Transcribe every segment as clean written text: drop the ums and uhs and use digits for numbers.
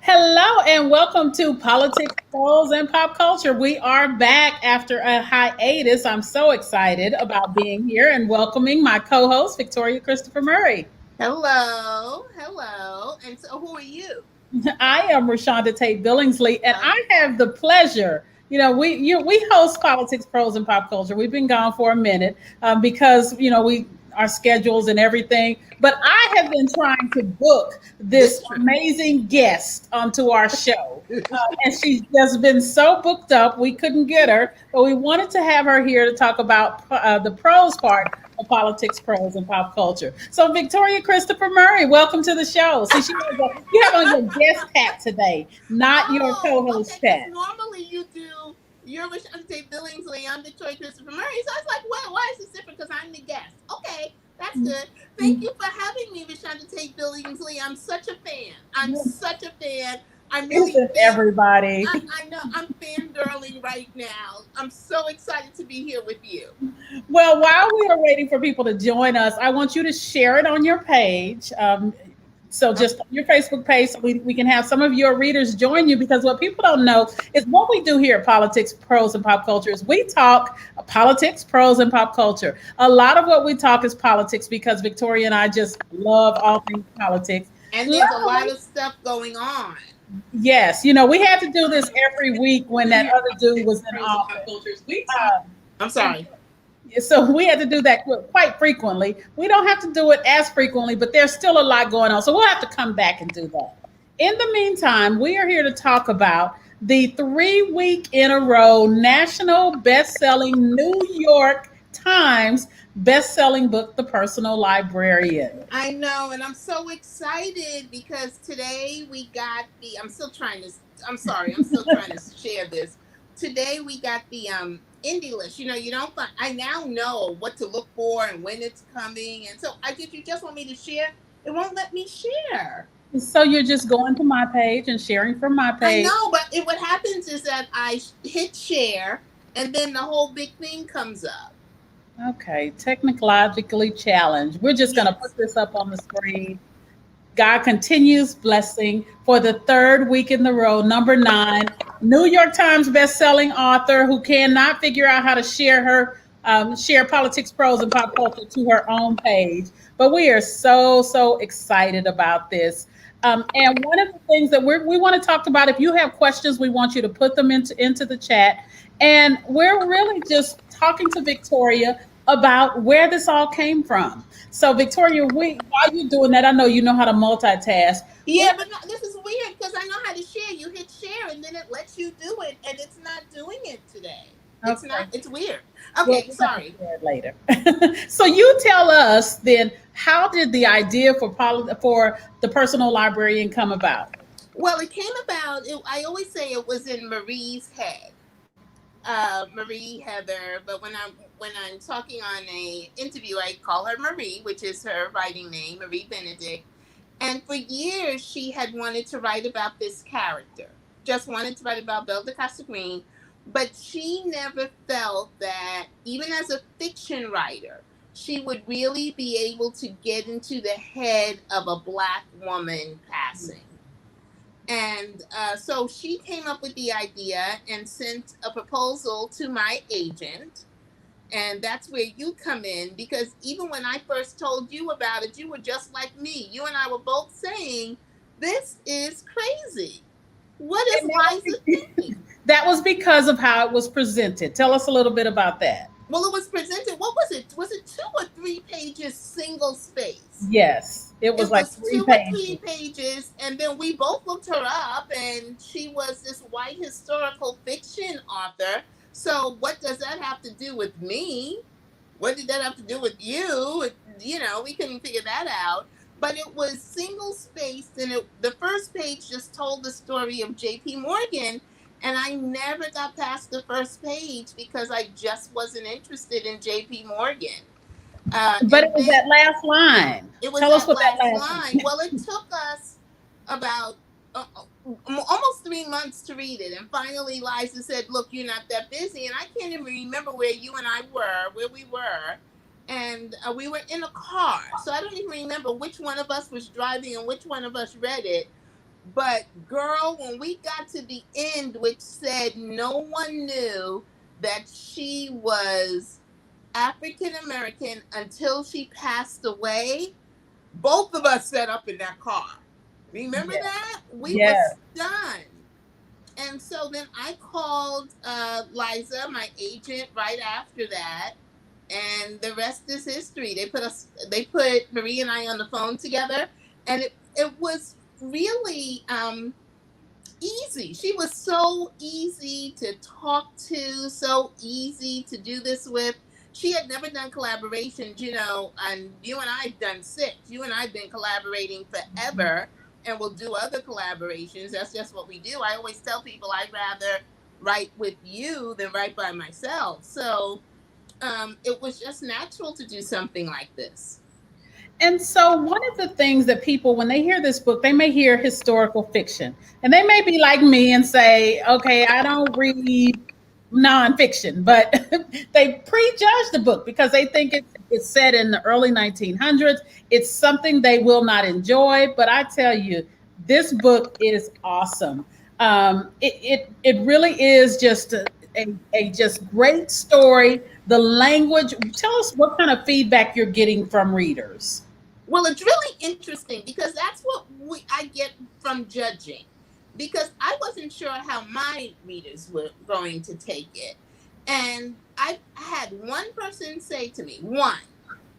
Hello and welcome to Politics, Prose, and Pop Culture. We are back after a hiatus. I'm so excited about being here and welcoming my co-host, Victoria Christopher Murray. Hello, hello. And so, who are you? I am Rashonda Tate Billingsley, and Uh, I have the pleasure. We host Politics, Prose, and Pop Culture. We've been gone for a minute because we our schedules and everything. But I have been trying to book this this trip. amazing guest onto our show, and she's just been so booked up. We couldn't get her, but we wanted to have her here to talk about the prose part of politics, prose, and pop culture. So, Victoria Christopher Murray, welcome to the show. See, you have on your guest hat today, not your Oh, okay. co-host Because hat. normally you do. You're Rashonda Billingsley. I'm Victoria Christopher Murray. So I was like, well, why is this different? Because I'm the guest. Okay, that's good. Thank you for having me, Rashonda Tate Billingsley. I'm such a fan. I'm such a fan. I'm really Isn't fan. everybody? I know I'm fangirling right now. I'm so excited to be here with you. Well, while we are waiting for people to join us, I want you to share it on your page. So just on your Facebook page, so we can have some of your readers join you, because what people don't know is what we do here at Politics, Prose, and Pop Culture is we talk politics, prose, and pop culture. A lot of what we talk is politics because Victoria and I just love all things politics. And there's a lot Love, of stuff going on. yes, we had to do this every week when that other dude was in office. I'm sorry. So we had to do that quite frequently. We don't have to do it as frequently, but there's still a lot going on. So we'll have to come back and do that. In the meantime, we are here to talk about the 3 week in a row national best-selling New York Times best-selling book, The Personal Librarian. I know, and I'm so excited because today we got the. I'm still trying to. I'm sorry. I'm still trying to share this. Today we got the indie list. You don't. I now know what to look for and when it's coming, and so I guess you just want me to share. It won't let me share. So you're just going to my page and sharing from my I page. know, but what happens is that I hit share, and then the whole big thing comes up. Okay, technologically challenged. We're just going to Yes. put this up on the screen. God continues blessing for the 3rd week in the row. Number 9, New York Times bestselling author who cannot figure out how to share politics, prose, and pop culture to her own page. But we are so excited about this. And one of the things that we want to talk about, if you have questions, we want you to put them into the chat. And we're really just talking to Victoria about where this all came from. So, Victoria, while you're doing that, I know you know how to multitask. Yeah, but no, this is weird because I know how to share. You hit share and then it lets you do it, and it's not doing it today. It's not. Okay, It's weird. well, Okay, we'll have to sorry. share it later. So, you tell us then, how did the idea for the personal librarian come about? Well, it came about. I always say it was in Marie's head, Marie Heather. But when I'm talking on a interview, I call her Marie, which is her writing name, Marie Benedict. And for years, she had wanted to write about this character, just wanted to write about Belle de Costa Green, but she never felt that, even as a fiction writer, she would really be able to get into the head of a Black woman passing. And so she came up with the idea and sent a proposal to my agent. And that's where you come in, because even when I first told you about it, you were just like me. You and I were both saying, this is crazy. What is And Liza thinking? that was because of how it was presented. Tell us a little bit about that. Well, it was presented, what was it? Was it 2 or 3 pages single space? Yes, it was It like was three two or three pages. pages, and then we both looked her up, and she was this white historical fiction author. So, what does that have to do with me? What did that have to do with you? We couldn't figure that out. But it was single spaced, and the first page just told the story of J.P. Morgan. And I never got past the first page because I just wasn't interested in J.P. Morgan. But it And was then that last line. it was Tell us that what that last last line. line. Well, it took us about almost 3 months to read it. And finally, Liza said, look, you're not that busy. And I can't even remember where you and I were, where we were. And we were in a car. So I don't even remember which one of us was driving and which one of us read it. But girl, when we got to the end, which said no one knew that she was African American until she passed away, both of us sat up in that car. Remember Yeah. that? We were Yeah. stunned. And so then I called Liza, my agent, right after that, and the rest is history. They put Marie and I on the phone together, and it was really easy. She was so easy to talk to, so easy to do this with. She had never done collaborations, and you and I've done six. You and I've been collaborating forever, and we'll do other collaborations. That's just what we do. I always tell people I'd rather write with you than write by myself. So it was just natural to do something like this. And so, one of the things that people, when they hear this book, they may hear historical fiction, and they may be like me and say, okay, I don't read nonfiction, but they prejudge the book because they think it's set in the early 1900s. It's something they will not enjoy. But I tell you, this book is awesome. It really is just a just great story. The language. Tell us what kind of feedback you're getting from readers. Well, it's really interesting because that's what I get from judging. Because I wasn't sure how my readers were going to take it. And I had one person say to me, one,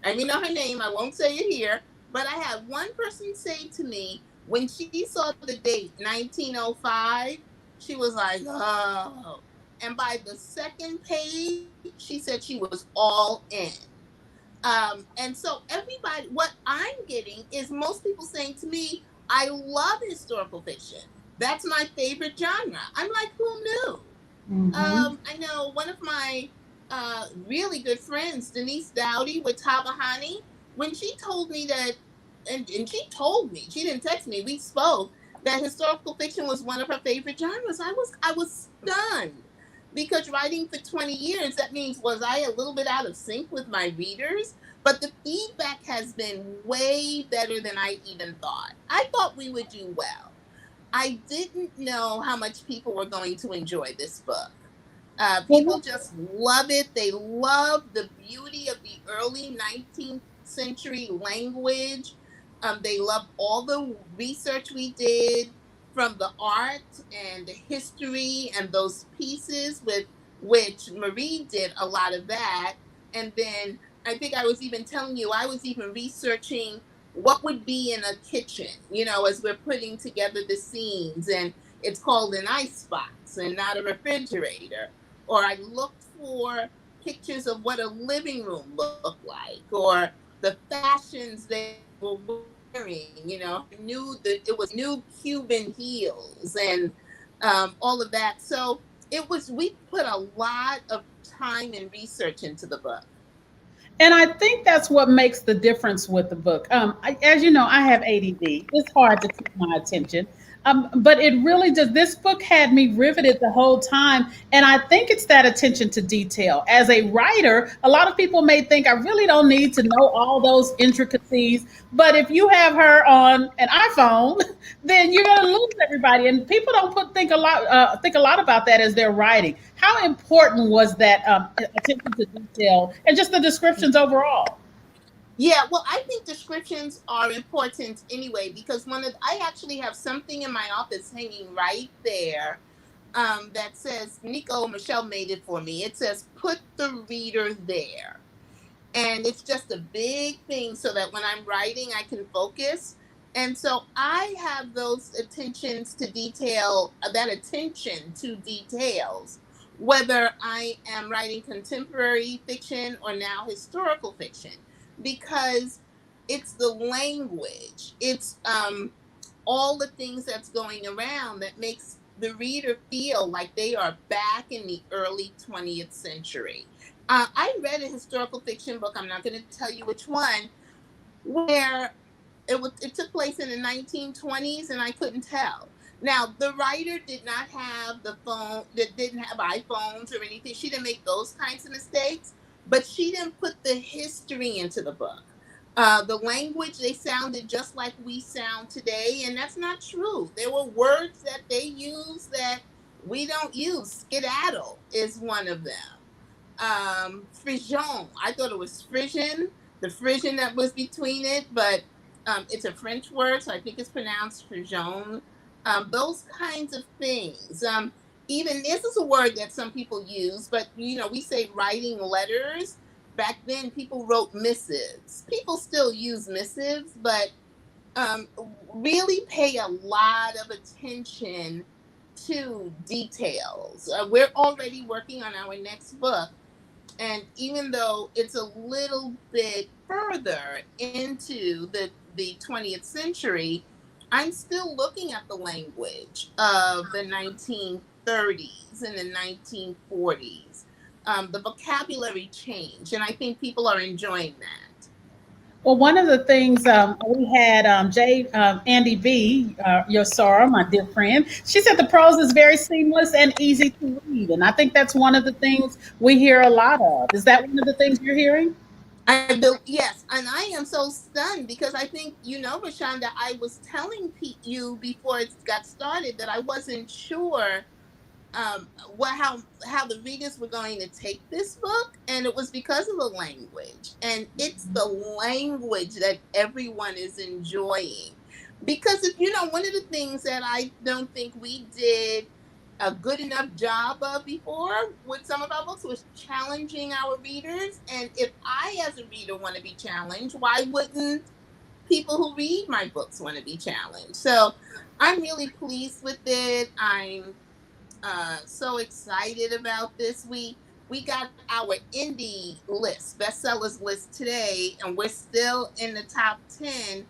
I mean, know her name, I won't say it here, but I had one person say to me when she saw the date 1905, she was like, oh. And by the second page, she said she was all in. And so everybody, what I'm getting is most people saying to me, I love historical fiction. That's my favorite genre. I'm like, who knew? Mm-hmm. I know one of my really good friends, Denise Dowdy with Tabahani, when she told me that, and she told me, she didn't text me, we spoke, that historical fiction was one of her favorite genres. I was stunned because writing for 20 years, that means was I a little bit out of sync with my readers? But the feedback has been way better than I even thought. I thought we would do well. I didn't know how much people were going to enjoy this book. People Well, just love it. They love the beauty of the early 19th century language. They love all the research we did from the art and the history and those pieces with which Marie did a lot of that. And then I think I was even telling you, I was even researching what would be in a kitchen, as we're putting together the scenes. And it's called an icebox and not a refrigerator. Or I looked for pictures of what a living room looked like, or the fashions they were wearing. I knew that it was new Cuban heels and all of that. So we put a lot of time and research into the book. and I think that's what makes the difference with the book. As you know, I have ADD. It's hard to keep my attention. But it really does. This book had me riveted the whole time. And I think it's that attention to detail. As a writer, a lot of people may think I really don't need to know all those intricacies. But if you have her on an iPhone, then you're going to lose everybody. And people don't think a lot about that as they're writing. How important was that attention to detail and just the descriptions overall? Yeah, well, I think descriptions are important anyway because I actually have something in my office hanging right there that says Nico Michelle made it for me. It says put the reader there. And it's just a big thing so that when I'm writing I can focus. And so I have those attentions to detail, that attention to details, whether I am writing contemporary fiction or now historical fiction, because it's the language, it's all the things that's going around that makes the reader feel like they are back in the early 20th century. I read a historical fiction book, I'm not going to tell you which one, where it took place in the 1920s and I couldn't tell. Now, the writer did not have didn't have iPhones or anything. She didn't make those kinds of mistakes, but she didn't put the history into the book. The language, they sounded just like we sound today, and that's not true. There were words that they use that we don't use. Skedaddle is one of them. Frisian, I thought it was Frisian, the Frisian that was between it, but it's a French word, so I think it's pronounced Frisian. Those kinds of things. Even this is a word that some people use, but we say writing letters. Back then, people wrote missives. People still use missives, but um, really pay a lot of attention to details. We're already working on our next book, and even though it's a little bit further into the 20th century, I'm still looking at the language of the 1930s and the 1940s. The vocabulary changed, and I think people are enjoying that. Well, one of the things we had Andy B, your Sora, my dear friend, she said the prose is very seamless and easy to read. And I think that's one of the things we hear a lot of. Is that one of the things you're hearing? Yes, and I am so stunned because I think Rashonda, I was telling you before it got started that I wasn't sure how the readers were going to take this book, and it was because of the language, and it's the language that everyone is enjoying. Because if one of the things that I don't think we did a good enough job of before with some of our books was challenging our readers. And if I as a reader want to be challenged, why wouldn't people who read my books want to be challenged? So I'm really pleased with it. I'm so excited about this. We got our indie list, bestsellers list today, and we're still in the top 10.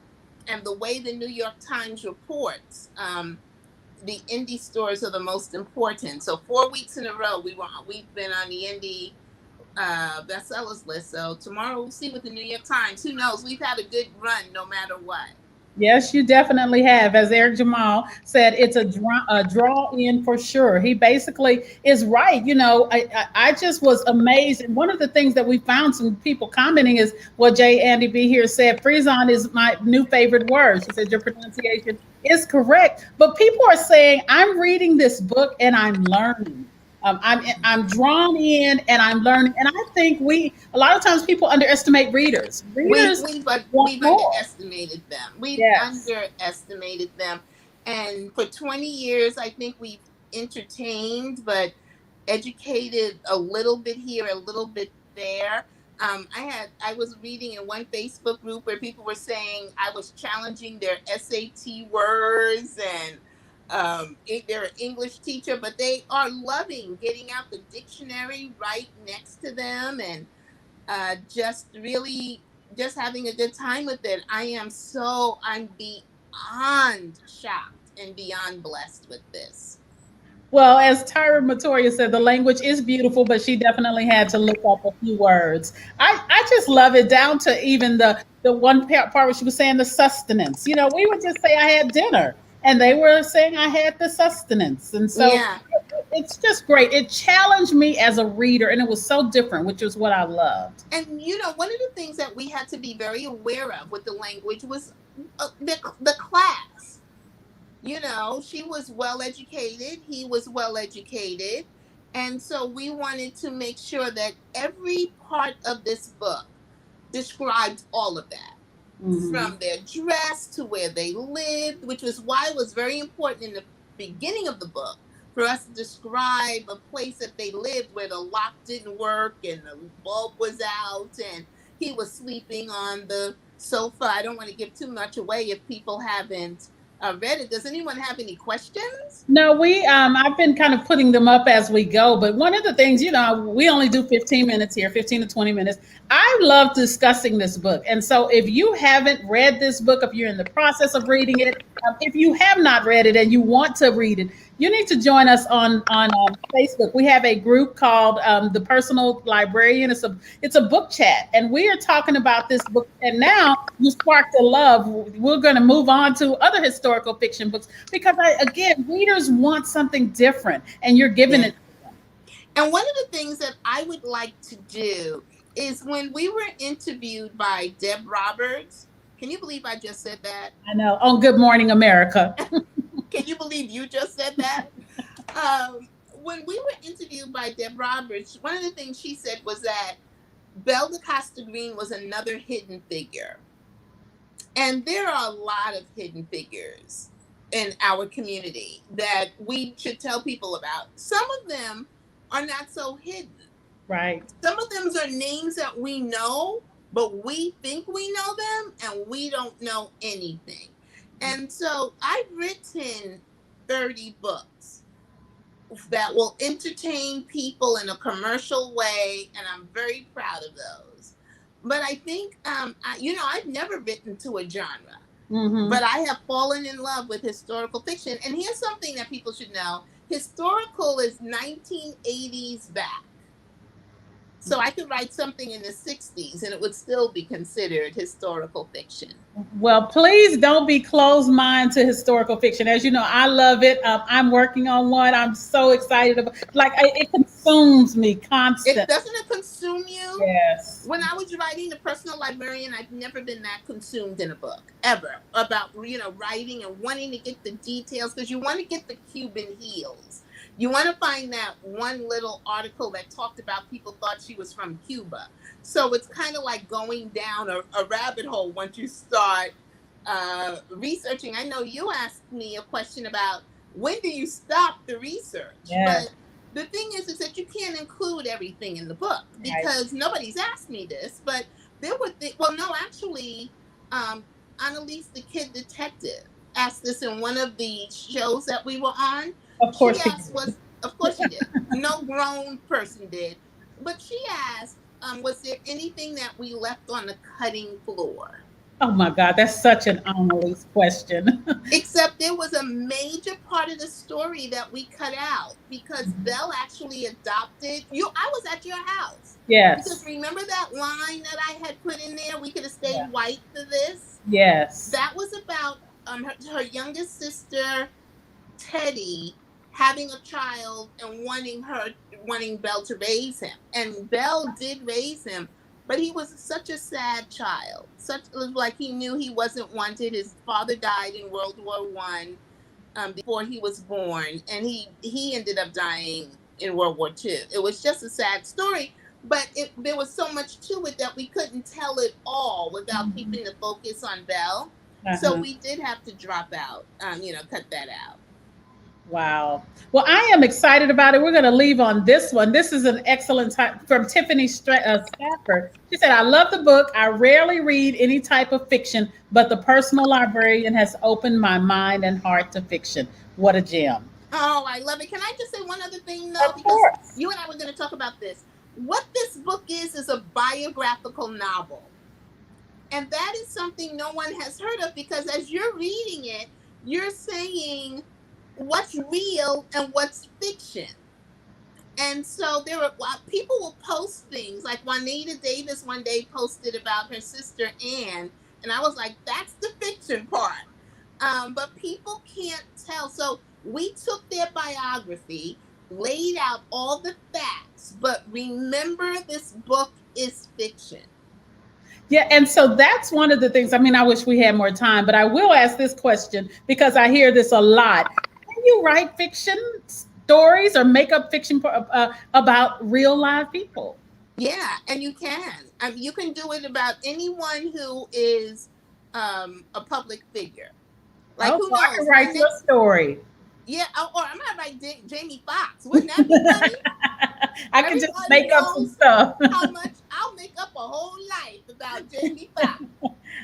And the way the New York Times reports, the indie stores are the most important. So 4 weeks in a row, we've been on the indie bestsellers list. So tomorrow we'll see with the New York Times. Who knows? We've had a good run, no matter what. Yes, you definitely have. As Eric Jamal said, it's a draw in for sure. He basically is right. I just was amazed. And one of the things that we found some people commenting is what J. Andy B here said. Frison is my new favorite word. She said your pronunciation is correct. But people are saying, I'm reading this book and I'm learning. I'm drawn in and I'm learning. And I think a lot of times people underestimate readers. We Readers we've want we've more. underestimated them. We've Yes. underestimated them, and for 20 years, I think we've entertained, but educated a little bit here, a little bit there. I was reading in one Facebook group where people were saying I was challenging their SAT words, and they're an English teacher, but they are loving getting out the dictionary right next to them, and just really just having a good time with it. I'm beyond shocked and beyond blessed with this. Well, as Tyra Matoria said, the language is beautiful, but she definitely had to look up a few words. I just love it down to even the one part where she was saying the sustenance. We would just say I had dinner, and they were saying I had the sustenance, and so Yeah. it's just great. It challenged me as a reader, and it was so different, which is what I loved. And one of the things that we had to be very aware of with the language was the class. She was well educated, he was well educated, and so we wanted to make sure that every part of this book described all of that, Hmm. from their dress to where they lived, which was why it was very important in the beginning of the book for us to describe a place that they lived where the lock didn't work and the bulb was out and he was sleeping on the sofa. I don't want to give too much away if people haven't read it. Does anyone have any questions? No, I've been kind of putting them up as we go, but one of the things, we only do 15 minutes here, 15 to 20 minutes. I love discussing this book. And so if you haven't read this book, if you're in the process of reading it, if you have not read it and you want to read it, you need to join us on Facebook. We have a group called the Personal Librarian. It's a book chat, and we are talking about this book. And now you sparked a love. We're going to move on to other historical fiction books because again, readers want something different, and you're giving Yeah. it. And one of the things that I would like to do is when we were interviewed by Deb Roberts. Can you believe I just said that? I know. On Good Morning America. Can you believe you just said that? When we were interviewed by Deb Roberts, one of the things she said was that Belle DeCosta Green was another hidden figure. And there are a lot of hidden figures in our community that we should tell people about. Some of them are not so hidden. Right. Some of them are names that we know, but we think we know them and we don't know anything. And so I've written 30 books that will entertain people in a commercial way, and I'm very proud of those. But I think, I've never written to a genre, but I have fallen in love with historical fiction. And here's something that people should know. Historical is 1980s back. So I could write something in the 60s and it would still be considered historical fiction. Well, please don't be closed-minded to historical fiction. As you know, I love it. I'm working on one. I'm so excited about. It consumes me constantly. Doesn't it consume you? Yes. When I was writing The Personal Librarian, I've never been that consumed in a book ever about writing and wanting to get the details, because you want to get the Cuban heels. You want to find that one little article that talked about people thought she was from Cuba. So it's kind of like going down a rabbit hole once you start researching. I know you asked me a question about when do you stop the research? Yes. But the thing is that you can't include everything in the book, because nobody's asked me this, but there were Annalise the Kid Detective asked this in one of the shows that we were on. Of course she did. No grown person did. But she asked, was there anything that we left on the cutting floor? Oh my God, that's such an Annalise question. Except there was a major part of the story that we cut out, because Belle actually adopted you. I was at your house. Yes. Because remember that line that I had put in there? We could have stayed white for this. Yes. That was about her youngest sister, Teddy, having a child and wanting Belle to raise him. And Belle did raise him, but he was such a sad child. It was like he knew he wasn't wanted. His father died in World War I before he was born, and he ended up dying in World War II. It was just a sad story, but there was so much to it that we couldn't tell it all without keeping the focus on Belle. So we did have to drop out, cut that out. Wow. Well, I am excited about it. We're going to leave on this one. This is an excellent type from Tiffany Stafford. She said, I love the book. I rarely read any type of fiction, but The Personal Librarian has opened my mind and heart to fiction. What a gem. Oh, I love it. Can I just say one other thing, though? Of course. You and I were going to talk about this. What this book is a biographical novel. And that is something no one has heard of, because as you're reading it, you're saying what's real and what's fiction. And so people will post things like Juanita Davis one day posted about her sister Anne, and I was like, that's the fiction part. But people can't tell. So we took their biography, laid out all the facts, but remember, this book is fiction. Yeah, and so that's one of the things. I mean, I wish we had more time, but I will ask this question because I hear this a lot. Can you write fiction stories or make up fiction about real live people? Yeah, and you can. You can do it about anyone who is a public figure. Like, who knows? I can write your story. Yeah, or I might write Jamie Foxx. Wouldn't that be funny? I can just make up some stuff. How much I'll make up a whole life about Jamie Foxx.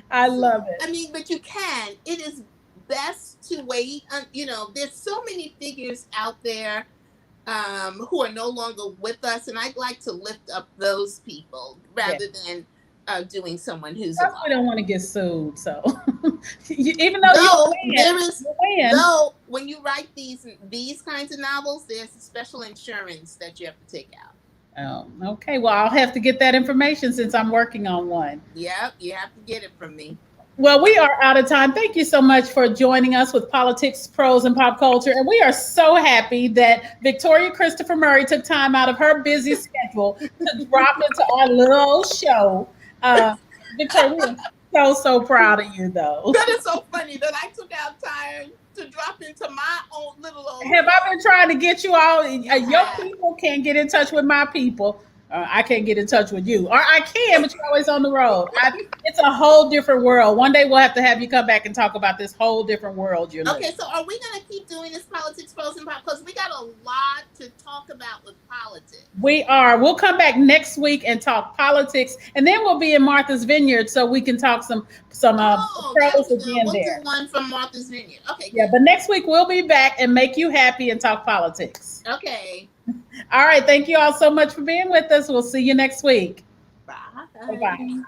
I love it. I mean, but you can. It is best to wait. There's so many figures out there who are no longer with us, and I'd like to lift up those people rather than doing someone who's alive. We don't want to get sued, so even though though when you write these kinds of novels, there's a special insurance that you have to take out. Oh, okay. Well, I'll have to get that information since I'm working on one. Yep, you have to get it from me. Well, we are out of time. Thank you so much for joining us with Politics, Prose, and Pop Culture. And we are so happy that Victoria Christopher Murray took time out of her busy schedule to drop into our little show. Victoria, we are so proud of you, though. That is so funny that I took out time to drop into my own little old Have I show. been trying to get you all? You Your have. people can't get in touch with my people. I can't get in touch with you. Or I can, but you're always on the road. It's a whole different world. One day we'll have to have you come back and talk about this whole different world you're living. Okay, so are we gonna keep doing this politics, pros, and pop? Because we got a lot to talk about with politics. We are. We'll come back next week and talk politics, and then we'll be in Martha's Vineyard so we can talk some Oh, that'll pros be good. again We'll do there. one from Martha's Vineyard. Okay, Yeah, good. but next week we'll be back and make you happy and talk politics. Okay. All right. Thank you all so much for being with us. We'll see you next week. Bye. Bye bye.